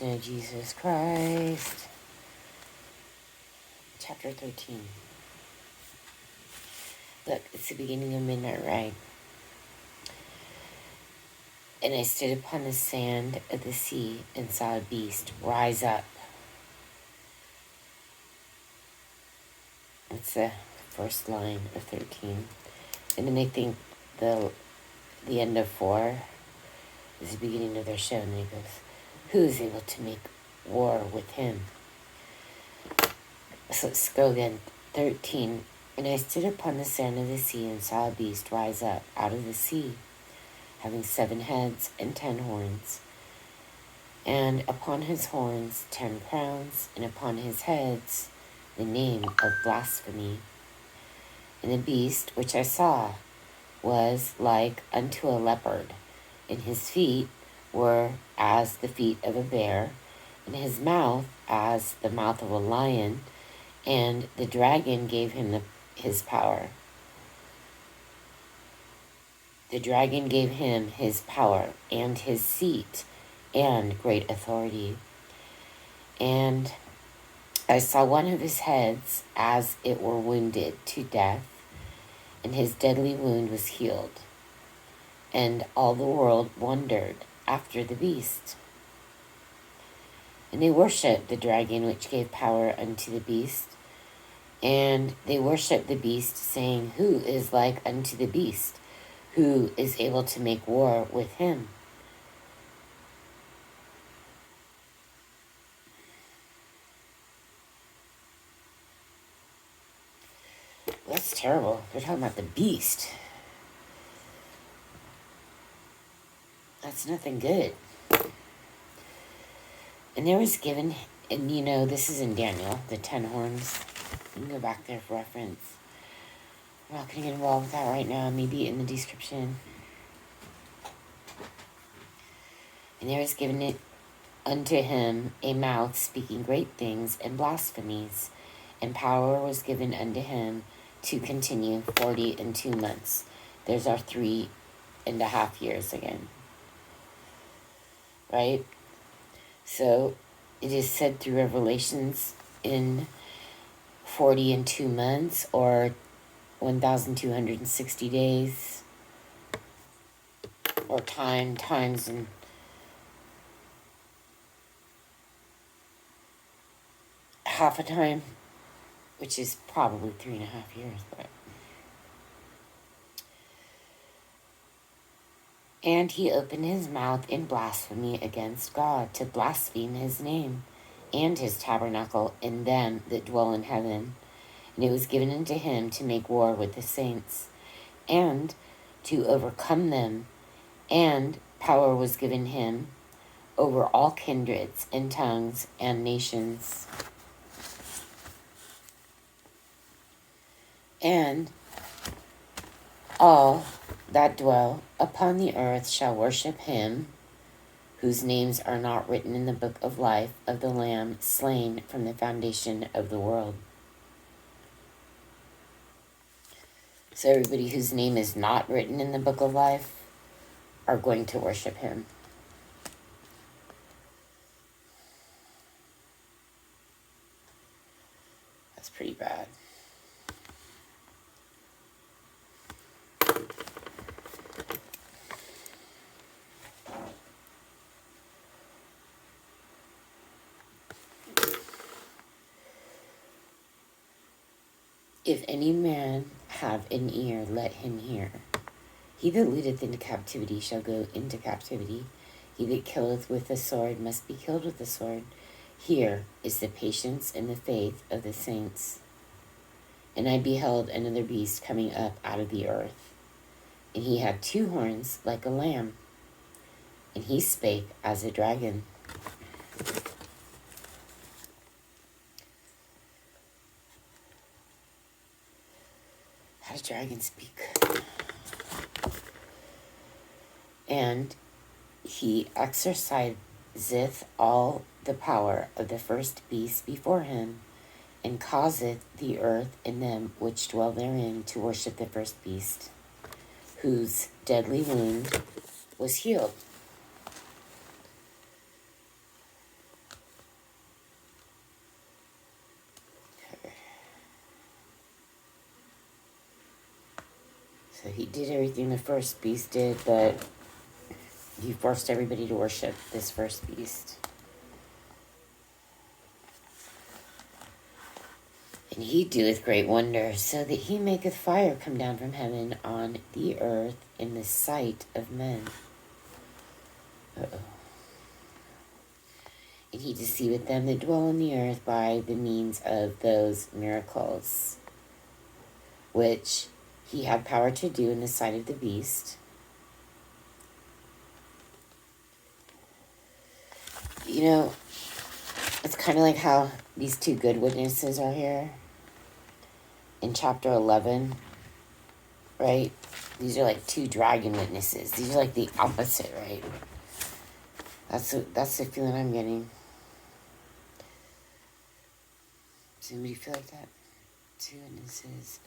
Revelation of Jesus Christ, chapter 13. Look, it's the beginning of midnight ride. And I stood upon the sand of the sea and saw a beast rise up. That's the first line of 13. And then I think the end of 4 is the beginning of their show. And it goes, who is able to make war with him? So let's go again. 13. And I stood upon the sand of the sea and saw a beast rise up out of the sea, having 7 heads and 10 horns. And upon his horns 10 crowns, and upon his heads the name of blasphemy. And the beast which I saw was like unto a leopard, and his feet were as the feet of a bear, and his mouth as the mouth of a lion, and the dragon gave him his power. The dragon gave him his power and his seat and great authority. And I saw one of his heads as it were wounded to death, and his deadly wound was healed. And all the world wondered after the beast. And they worshipped the dragon which gave power unto the beast. And they worshipped the beast, saying, who is like unto the beast? Who is able to make war with him? That's terrible. They're talking about the beast. That's nothing good. And there was given, and you know, this is in Daniel, the 10 horns. You can go back there for reference. I'm not going to get involved with that right now. Maybe in the description. And there was given it unto him a mouth speaking great things and blasphemies. And power was given unto him to continue 42 months. There's our 3.5 years again. Right? So it is said through Revelations in 42 months or 1,260 days, or times and half a time, which is probably 3.5 years. But and he opened his mouth in blasphemy against God, to blaspheme his name and his tabernacle and them that dwell in heaven. And it was given unto him to make war with the saints, and to overcome them. And power was given him over all kindreds and tongues and nations. And all that dwell upon the earth shall worship him, whose names are not written in the book of life of the Lamb slain from the foundation of the world. So everybody whose name is not written in the book of life are going to worship him. That's pretty bad. If any man have an ear, let him hear. He that leadeth into captivity shall go into captivity. He that killeth with the sword must be killed with the sword. Here is the patience and the faith of the saints. And I beheld another beast coming up out of the earth. And he had 2 horns like a lamb. And he spake as a dragon. How does dragon speak? And he exerciseth all the power of the first beast before him, and causeth the earth and them which dwell therein to worship the first beast, whose deadly wound was healed. So he did everything the first beast did, but he forced everybody to worship this first beast. And he doeth great wonders, so that he maketh fire come down from heaven on the earth in the sight of men. Uh-oh. And he deceiveth them that dwell on the earth by the means of those miracles, which he had power to do in the sight of the beast. You know, it's kind of like how these two good witnesses are here in chapter 11, right? These are like two dragon witnesses. These are like the opposite, right? That's the feeling I'm getting. Does anybody feel like that? Two witnesses.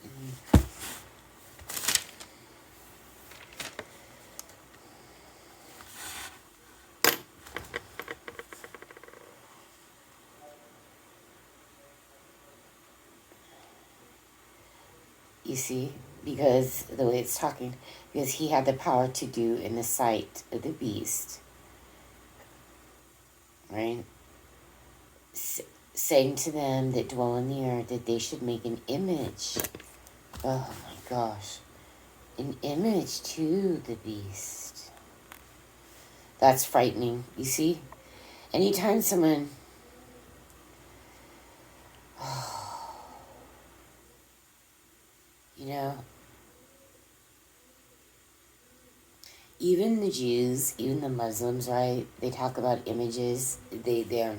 You see, because the way it's talking, because he had the power to do in the sight of the beast, right? Saying to them that dwell on the earth that they should make an image. Oh my gosh. An image to the beast. That's frightening, you see? Anytime someone... you know, even the Jews, even the Muslims, right? They talk about images. They're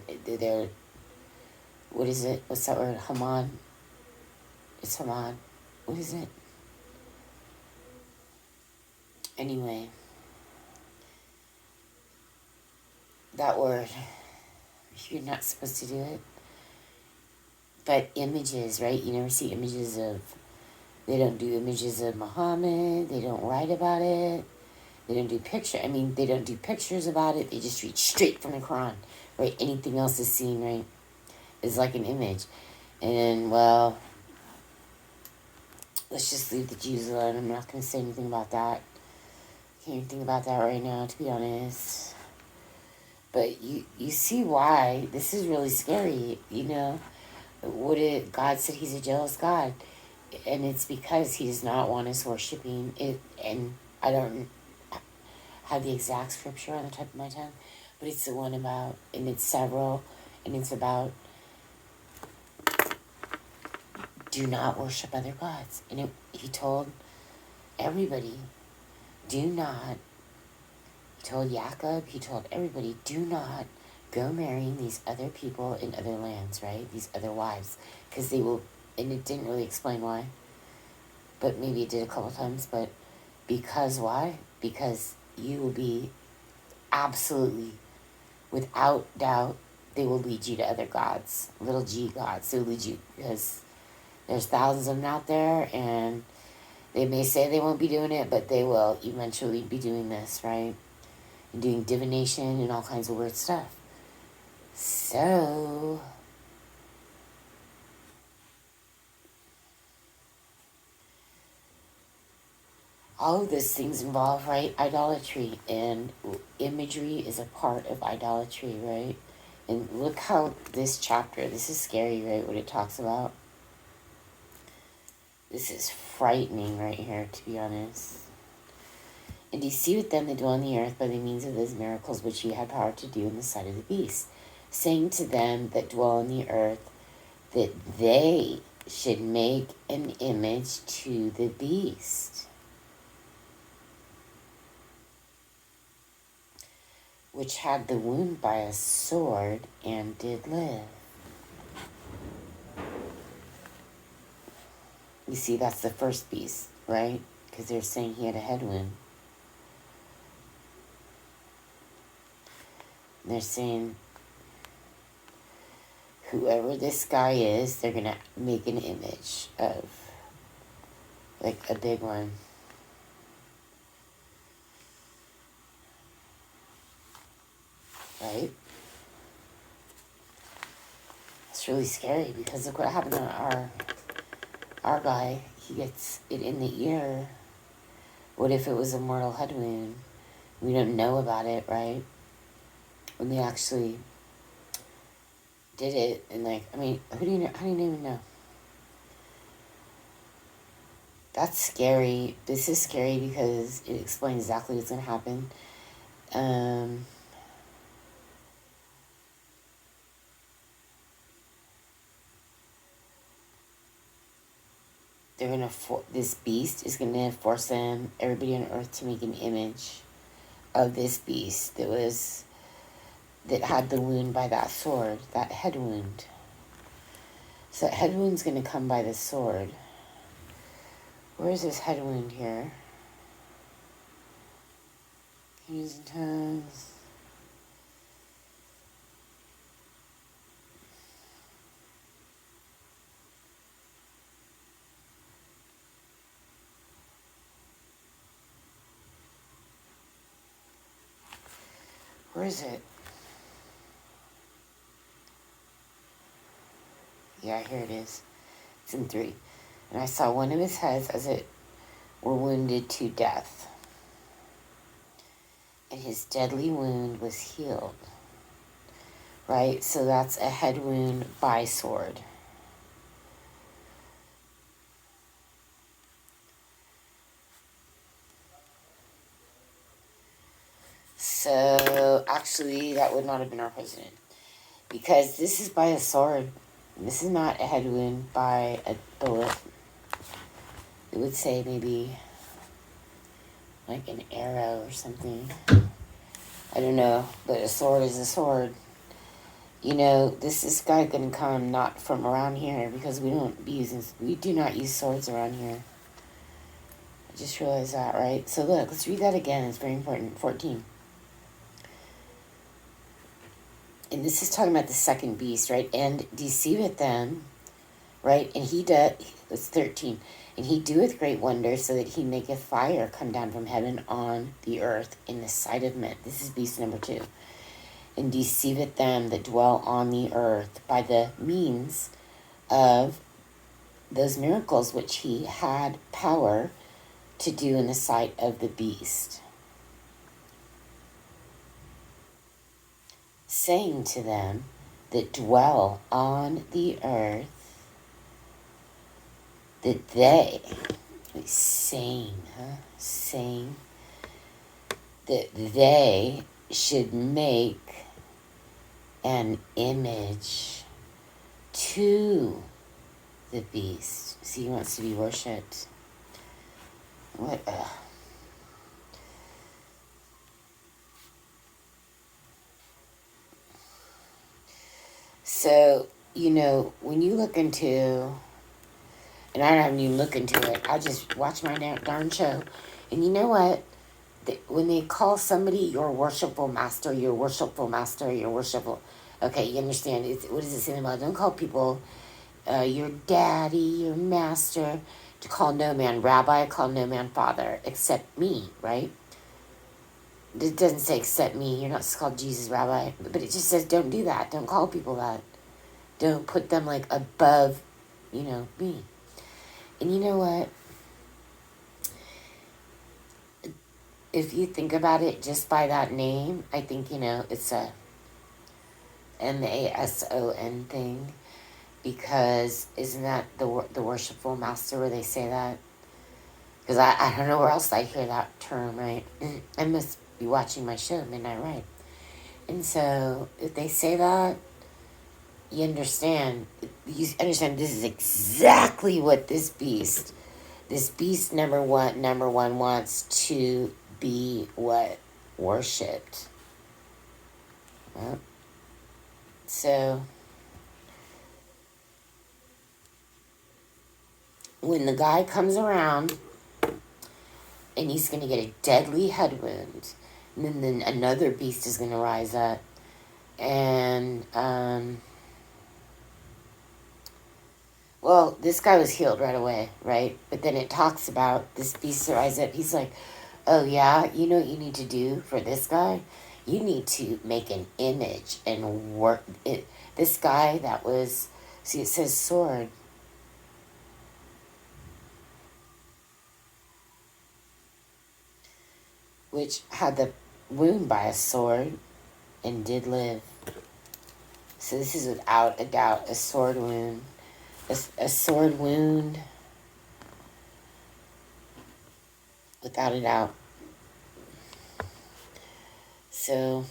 what is it? What's that word? Haman. It's Haman. What is it? Anyway, that word. You're not supposed to do it. But images, right? You never see images of. They don't do images of Muhammad. They don't write about it. They don't do they don't do pictures about it. They just read straight from the Quran, right? Anything else is seen, right, is like an image. And, well, let's just leave the Jews alone. I'm not going to say anything about that. Can't even think about that right now, to be honest. But you see why this is really scary, you know? God said he's a jealous God. And it's because he does not want us worshiping it. And I don't have the exact scripture on the tip of my tongue, but it's the one about, and it's several, and it's about do not worship other gods. And he told everybody, do not, he told Jacob, he told everybody, do not go marrying these other people in other lands, right? These other wives, because they will, and it didn't really explain why, but maybe it did a couple times, but because why? Because you will be absolutely, without doubt, they will lead you to other gods, little g gods. They'll lead you, because there's thousands of them out there, and they may say they won't be doing it, but they will eventually be doing this, right? And doing divination and all kinds of weird stuff. So, all of those things involve, right, idolatry, and imagery is a part of idolatry, right? And look how this chapter, this is scary, right, what it talks about. This is frightening right here, to be honest. And deceiveth them that dwell on the earth by the means of those miracles which he had power to do in the sight of the beast, saying to them that dwell on the earth that they should make an image to the beast, which had the wound by a sword and did live. You see, that's the first beast, right? Because they're saying he had a head wound. And they're saying, whoever this guy is, they're going to make an image of, like a big one. Right? It's really scary, because look what happened to our guy. He gets it in the ear, What if it was a mortal head wound? We don't know about it, right? When they actually did it, and like, I mean, who do you know? How do you even know? That's scary. This is scary because it explains exactly what's going to happen. They're going to, this beast is going to force them, everybody on earth, to make an image of this beast that had the wound by that sword, that head wound. So that head wound's going to come by the sword. Where is this head wound here? Using tongues. Where is it? Yeah, here it is. It's in 3. And I saw one of his heads as it were wounded to death. And his deadly wound was healed. Right? So that's a head wound by sword. So, actually, that would not have been our president. Because this is by a sword. This is not a head wound by a bullet. It would say maybe like an arrow or something. I don't know. But a sword is a sword. You know, this is guy gonna come not from around here because we do not use swords around here. I just realized that, right? So look, let's read that again. It's very important. 14. And this is talking about the second beast, right? And deceiveth them, right? And he doth, it's 13. And he doeth great wonders, so that he maketh fire come down from heaven on the earth in the sight of men. This is beast number 2. And deceiveth them that dwell on the earth by the means of those miracles which he had power to do in the sight of the beast, saying to them that dwell on the earth that they, saying that they should make an image to the beast. See, he wants to be worshipped. What? So, you know, when you look into, and I don't even look into it, I just watch my darn show. And you know what? When they call somebody your worshipful master, your worshipful master, your worshipful... Okay, you understand. What does it say about? Don't call people your daddy, your master. To call no man rabbi, call no man father, except me, right? It doesn't say except me. You're not called Jesus rabbi. But it just says don't do that. Don't call people that. Don't put them like above, me. And you know what? If you think about it just by that name, I think, it's a MASON thing. Because isn't that the worshipful master where they say that? Because I don't know where else I hear that term, right? I must be watching my show, Midnight Ride. And so if they say that, you understand this is exactly what this beast number one wants to be what? Worshipped. Well, so when the guy comes around and he's going to get a deadly head wound, and then another beast is going to rise up, and well, this guy was healed right away, right? But then it talks about this beast that rises up. He's like, oh yeah, you know what you need to do for this guy? You need to make an image and work it. This guy that was, see, it says sword. which had the wound by a sword and did live. So this is without a doubt a sword wound. A sword wound, without a doubt. So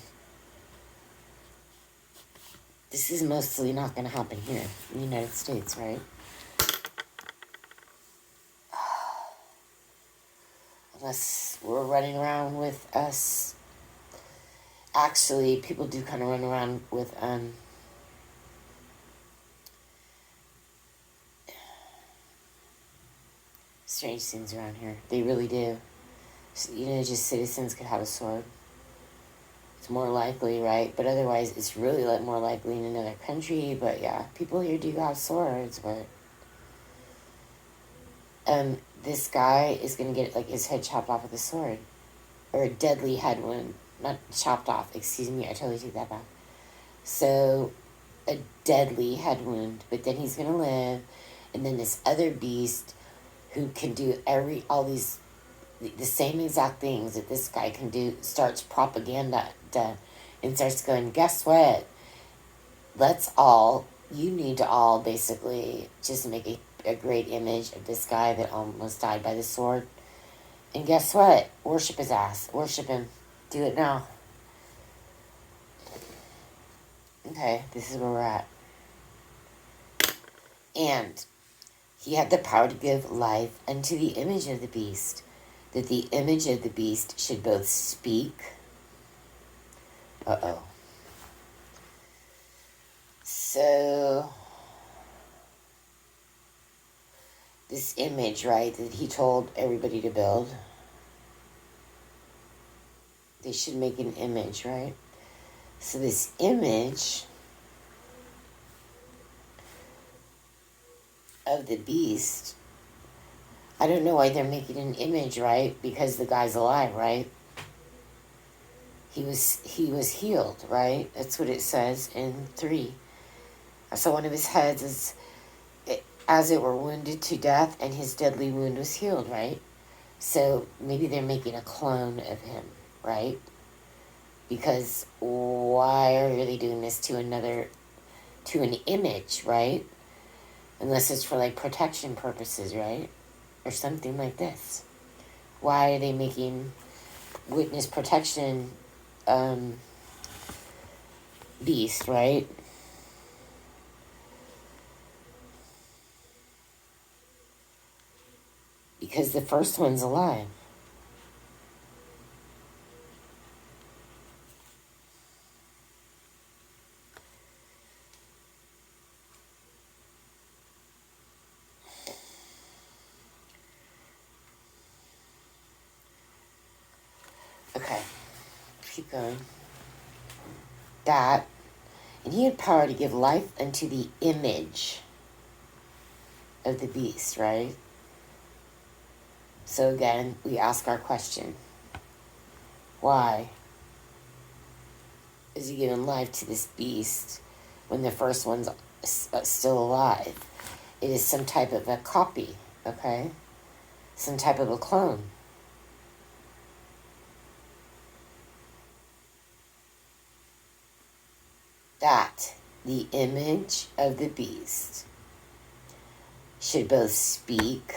this is mostly not going to happen here in the United States, right? Unless we're running around with us. Actually, people do kind of run around with strange things around here. They really do. So, just citizens could have a sword. It's more likely, right? But otherwise, it's really more likely in another country. But yeah, people here do have swords, but this guy is going to get, like, his head chopped off with a sword. Or a deadly head wound. Not chopped off, excuse me, I totally take that back. So, a deadly head wound. But then he's going to live. And then this other beast who can do all these, the same exact things that this guy can do, starts propaganda and starts going, guess what? You need to all basically just make a great image of this guy that almost died by the sword. And guess what? Worship his ass. Worship him. Do it now. Okay, this is where we're at. And he had the power to give life unto the image of the beast, that the image of the beast should both speak. Uh-oh. So, this image, right, that he told everybody to build, they should make an image, right? So this image of the beast, I don't know why they're making an image, right? Because the guy's alive, right? He was healed, right? That's what it says in 3. So one of his heads is, as it were, wounded to death, and his deadly wound was healed, right? So maybe they're making a clone of him, right? Because why are they doing this to an image, right? Unless it's for, like, protection purposes, right? Or something like this. Why are they making witness protection beast, right? Because the first one's alive. Okay, keep going. That, and he had power to give life unto the image of the beast, right? So again, we ask our question. Why is he giving life to this beast when the first one's still alive? It is some type of a copy, okay? Some type of a clone. That the image of the beast should both speak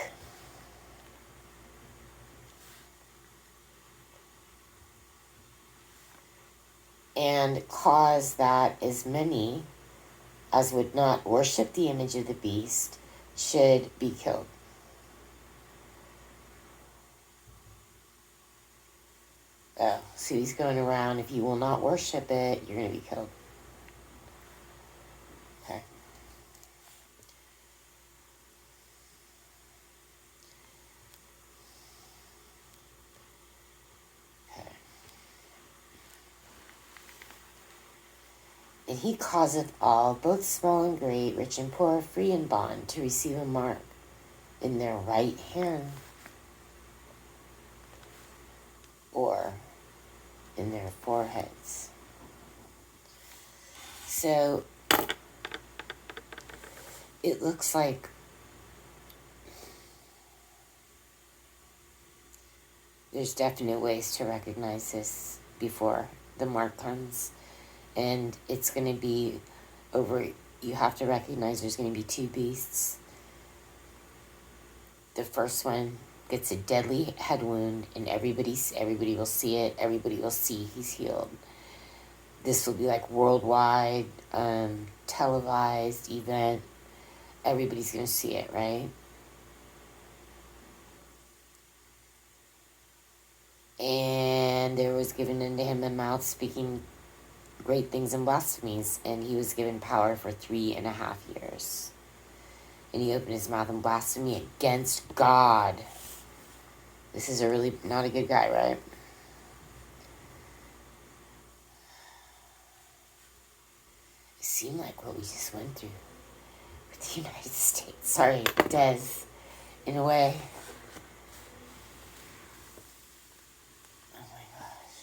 and cause that as many as would not worship the image of the beast should be killed. Oh, so he's going around, if you will not worship it, you're going to be killed. Okay. Okay. And he causeth all, both small and great, rich and poor, free and bond, to receive a mark in their right hand or in their foreheads. So it looks like there's definite ways to recognize this before the mark comes. And it's going to be over, you have to recognize there's going to be two beasts. The first one gets a deadly head wound, and everybody will see it. Everybody will see he's healed. This will be like worldwide, televised event. Everybody's going to see it, right? And there was given unto him a mouth speaking great things and blasphemies, and he was given power for 3.5 years. And he opened his mouth in blasphemy against God. This is a really not a good guy, right? It seemed like what we just went through with the United States. Sorry, Des, in a way. Oh my gosh.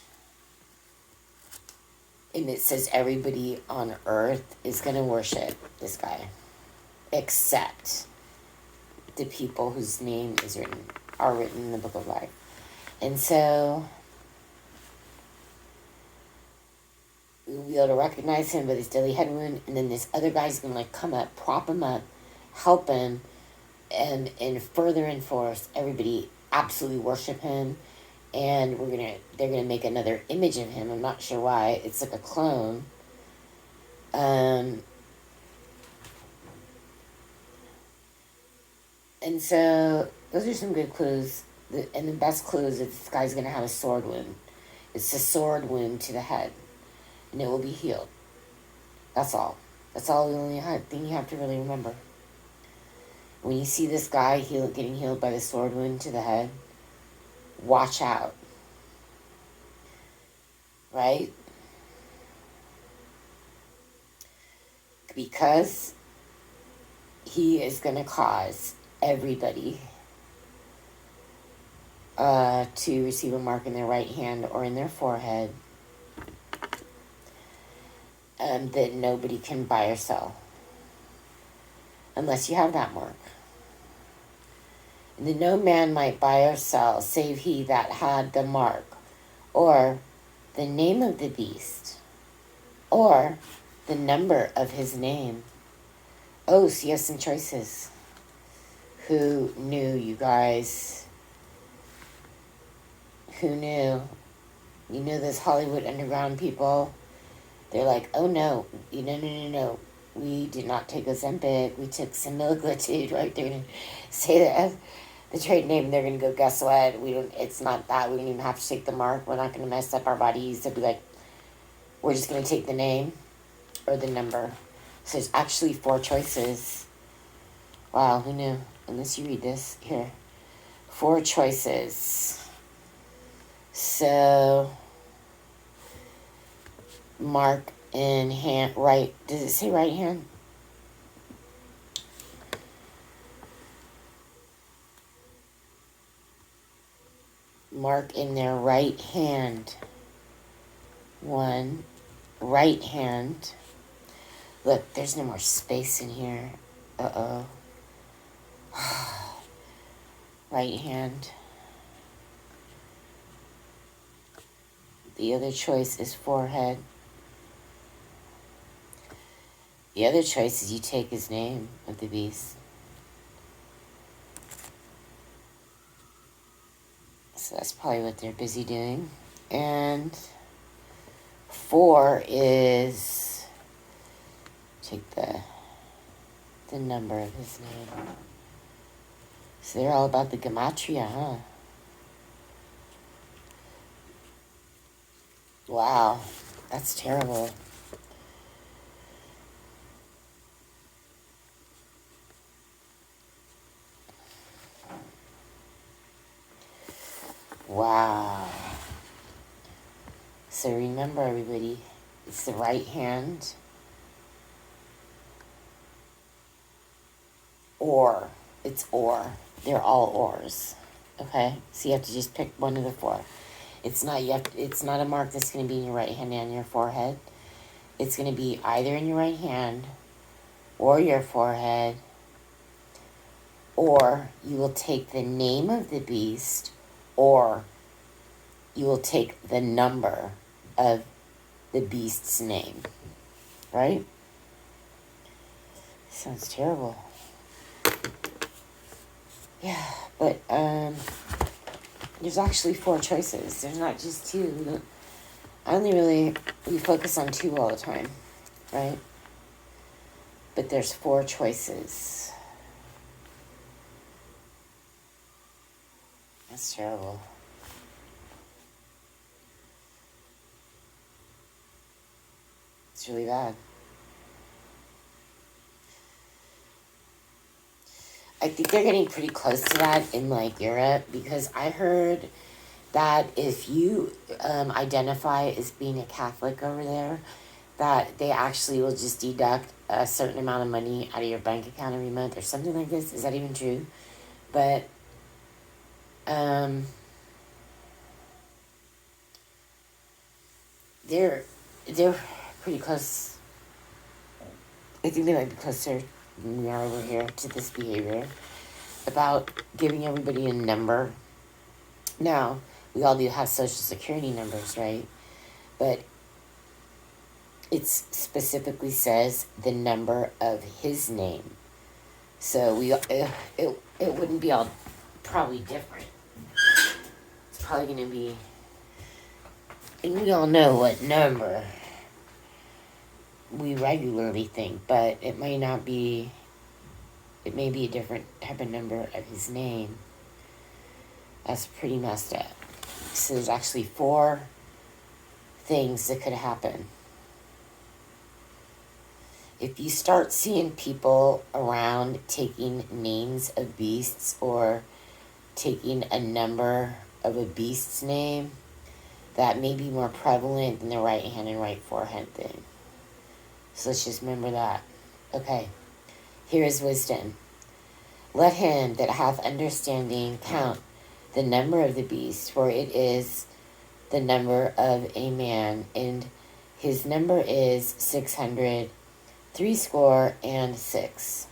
And it says everybody on earth is going to worship this guy, except the people whose name are written in the book of life. And so we'll be able to recognize him with his deadly head wound, and then this other guy's gonna like come up, prop him up, help him, and further enforce everybody absolutely worship him. And they're gonna make another image of him. I'm not sure why. It's like a clone. And so those are some good clues. And the best clue is that this guy's going to have a sword wound. It's a sword wound to the head. And it will be healed. That's all. That's all the only thing you have to really remember. When you see this guy getting healed by the sword wound to the head, watch out. Right? Because he is going to cause everybody to receive a mark in their right hand or in their forehead that nobody can buy or sell unless you have that mark. And that no man might buy or sell save he that had the mark or the name of the beast or the number of his name. Oh, so you have some choices. Who knew, you guys? Who knew? You know those Hollywood underground people? They're like, oh no, no. We did not take Ozempic. We took semaglutide, right? They're going to say that as the trade name. They're going to go, guess what? It's not that. We don't even have to take the mark. We're not going to mess up our bodies. They'll be like, we're just going to take the name or the number. So there's actually 4 choices. Wow, who knew? Unless you read this. Here. 4 choices. So, mark in hand, right. Does it say right hand? Mark in their right hand. 1. Right hand. Look, there's no more space in here. Uh-oh. Right hand. The other choice is forehead. The other choice is you take his name of the beast. So that's probably what they're busy doing. And 4 is take the number of his name. So they're all about the gematria, huh? Wow, that's terrible. Wow. So remember, everybody, it's the right hand or. It's or. They're all ors. Okay? So you have to just pick one of the 4. It's not a mark that's going to be in your right hand and your forehead. It's going to be either in your right hand or your forehead, or you will take the name of the beast or you will take the number of the beast's name, right? Sounds terrible. Yeah, but there's actually 4 choices. There's not just 2. We focus on 2 all the time, right? But there's 4 choices. That's terrible. It's really bad. I think they're getting pretty close to that in like Europe, because I heard that if you identify as being a Catholic over there, that they actually will just deduct a certain amount of money out of your bank account every month or something like this. Is that even true? But they're pretty close. I think they might be closer than we are over here to this behavior about giving everybody a number. Now, we all do have social security numbers, right? But it specifically says the number of his name. So it wouldn't be all probably different. It's probably going to be, and we all know what number we regularly think, but it may not be, it may be a different type of number of his name. That's pretty messed up. So there's actually 4 things that could happen. If you start seeing people around taking names of beasts or taking a number of a beast's name, that may be more prevalent than the right hand and right forehead thing. So let's just remember that. Okay, here is wisdom. Let him that hath understanding count the number of the beast, for it is the number of a man, and his number is 666.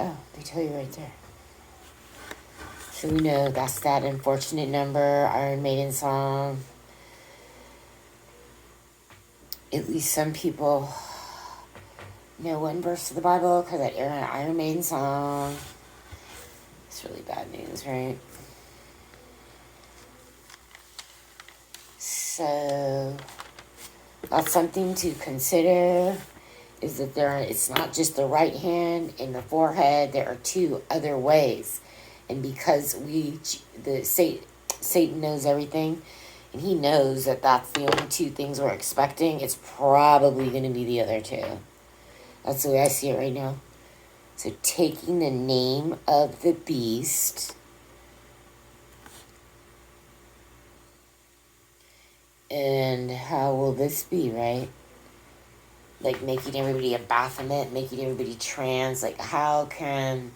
Oh, they tell you right there. So we know that's that unfortunate number, Iron Maiden song. At least some people know one verse of the Bible because that Iron Maiden song. It's really bad news, right? So that's something to consider, is that it's not just the right hand and the forehead. There are 2 other ways. And because Satan knows everything, and he knows that that's the only 2 things we're expecting, it's probably going to be the other 2. That's the way I see it right now. So taking the name of the beast, and how will this be, right? Like making everybody a Baphomet, making everybody trans. Like, how can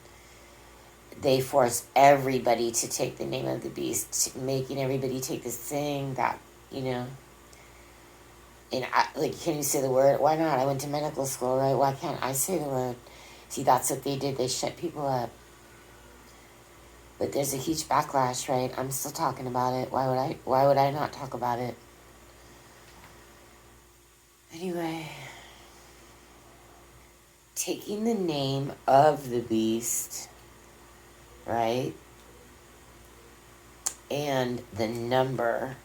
they force everybody to take the name of the beast, making everybody take this thing that, and can you say the word? Why not? I went to medical school, right? Why can't I say the word? See, that's what they did. They shut people up. But there's a huge backlash, right? I'm still talking about it. Why would I not talk about it? Anyway, taking the name of the beast, right? And the number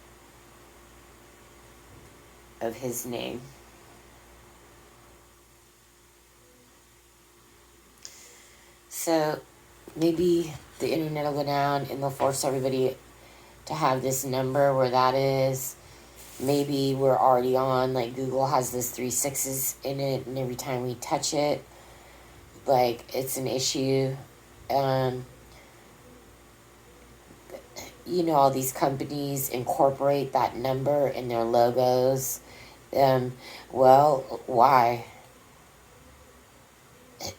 of his name. So maybe the internet will go down and they'll force everybody to have this number where that is. Maybe we're already on, like Google has this 3 6s in it, and every time we touch it, like it's an issue. All these companies incorporate that number in their logos. Well, why?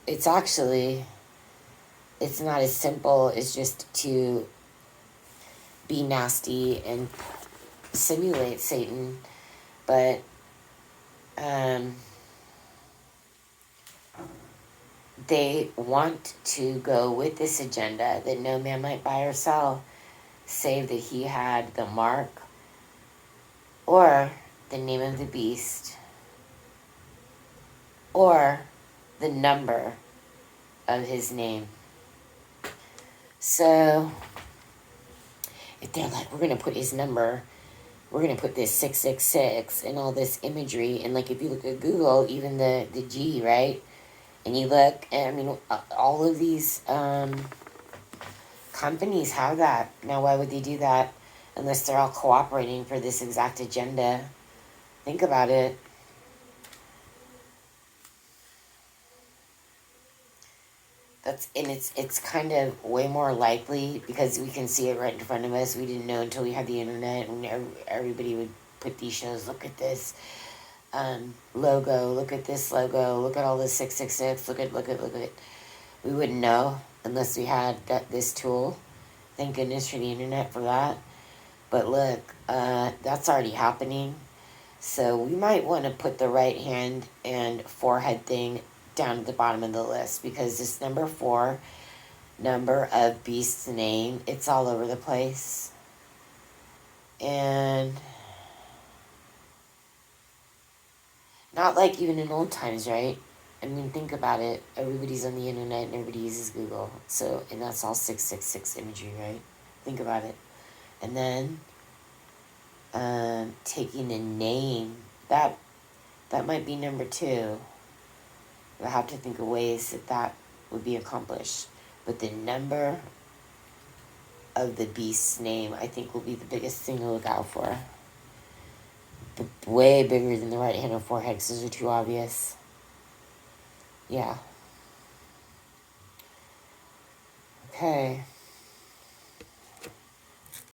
It's not as simple as just to be nasty and simulate Satan, but they want to go with this agenda that no man might buy or sell. save that he had the mark or the name of the beast or the number of his name. So if they're like, we're going to put his number, we're going to put this 666 and all this imagery. And like, if you look at Google, even the G, right? And you look, I mean, all of these companies have that. Now, why would they do that unless they're all cooperating for this exact agenda? Think about it. It's kind of way more likely because we can see it right in front of us. We didn't know until we had the internet, and everybody would put these shows. Look at this logo. Look at this logo. Look at all this 666. Look at. We wouldn't know unless we had this tool. Thank goodness for the internet for that. But look, that's already happening. So we might want to put the right hand and forehead thing down at the bottom of the list, because this number 4, number of beast's name, it's all over the place. And not like even in old times, right? I mean, think about it. Everybody's on the internet and everybody uses Google. So, and that's all 666 imagery, right? Think about it. And then taking a name, that might be number 2. We'll have to think of ways that would be accomplished. But the number of the beast's name, I think, will be the biggest thing to look out for. But way bigger than the right hand or forehead, because those are too obvious. Yeah. Okay.